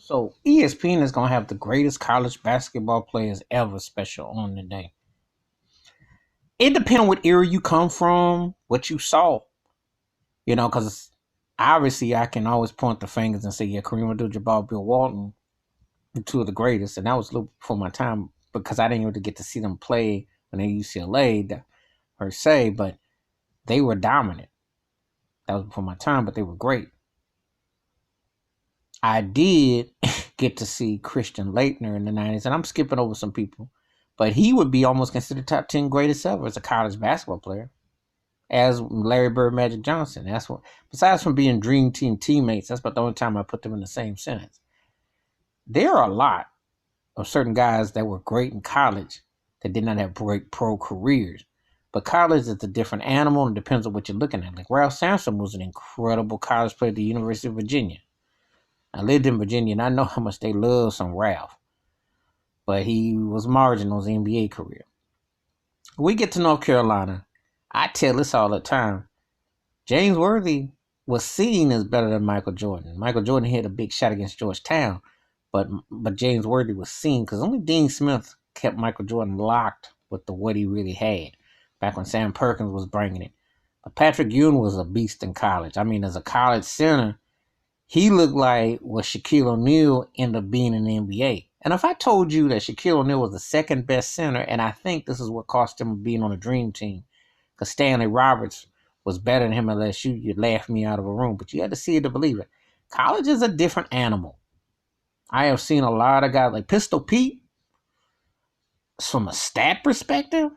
So ESPN is gonna have the greatest college basketball players ever special on the day. It depends on what era you come from, what you saw, because obviously I can always point the fingers and say, yeah, Kareem Abdul-Jabbar, Bill Walton, two of the greatest, and that was a little before my time because I didn't really get to see them play when they UCLA per se, but they were dominant. That was before my time, but they were great. I did get to see Christian Laettner in the 90s, and I'm skipping over some people, but he would be almost considered top 10 greatest ever as a college basketball player, as Larry Bird, Magic Johnson. That's what, besides from being Dream Team teammates, that's about the only time I put them in the same sentence. There are a lot of certain guys that were great in college that did not have great pro careers. But college is a different animal and depends on what you're looking at. Like Ralph Sampson was an incredible college player at the University of Virginia. I lived in Virginia and I know how much they love some Ralph. But he was marginal in his NBA career. We get to North Carolina. I tell this all the time. James Worthy was seen as better than Michael Jordan. Michael Jordan hit a big shot against Georgetown, but James Worthy was seen because only Dean Smith kept Michael Jordan locked with what he really had back when Sam Perkins was bringing it. But Patrick Ewing was a beast in college. I mean, as a college center, he looked like what Shaquille O'Neal ended up being in the NBA. And if I told you that Shaquille O'Neal was the second best center, and I think this is what cost him being on a dream team, because Stanley Roberts was better than him at LSU, you'd laugh me out of a room. But you had to see it to believe it. College is a different animal. I have seen a lot of guys like Pistol Pete. From a stat perspective,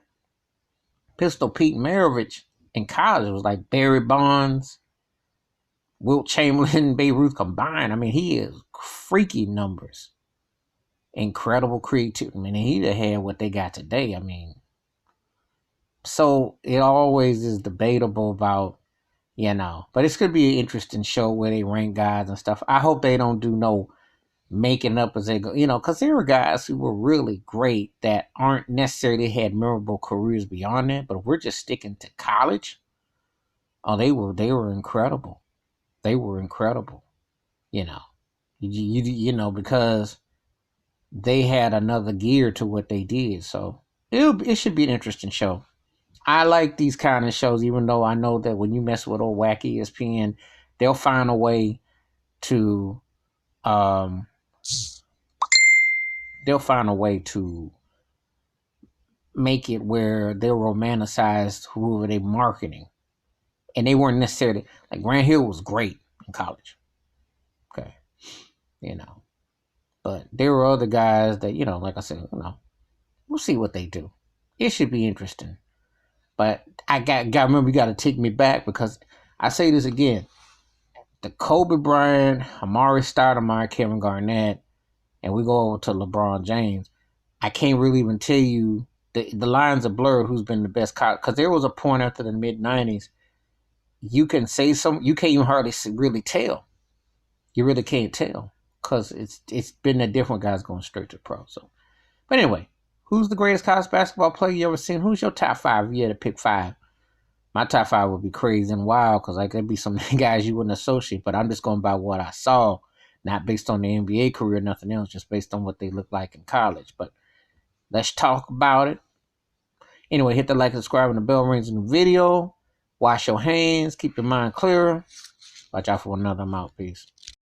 Pistol Pete Maravich in college was like Barry Bonds, Wilt Chamberlain, Babe Ruth combined. I mean, he is freaky numbers. Incredible creativity. I mean, he'd have had what they got today. I mean, so it always is debatable about, but it's going to be an interesting show where they rank guys and stuff. I hope they don't do no making up as they go, because there were guys who were really great that aren't necessarily had memorable careers beyond that, but if we're just sticking to college, they were incredible. They were incredible, because they had another gear to what they did. So it should be an interesting show. I like these kind of shows, even though I know that when you mess with old wacky ESPN, they'll find a way to make it where they'll romanticize whoever they're marketing. And they weren't necessarily, like Grant Hill was great in college. Okay. But there were other guys that, like I said, we'll see what they do. It should be interesting. But I got remember, you got to take me back because I say this again. The Kobe Bryant, Amari Stoudemire, Kevin Garnett, and we go over to LeBron James. I can't really even tell you, the lines are blurred who's been the best college. Because there was a point after the mid-90s, you can say you can't even hardly really tell. You really can't tell. Because it's been the different guys going straight to pro. So, but anyway, who's the greatest college basketball player you ever seen? Who's your top five if you had to pick five? My top five would be crazy and wild because there'd be some guys you wouldn't associate, but I'm just going by what I saw, not based on the NBA career, nothing else, just based on what they look like in college. But let's talk about it. Anyway, hit the like, subscribe, and the bell rings in the video. Wash your hands. Keep your mind clear. Watch out for another mouthpiece.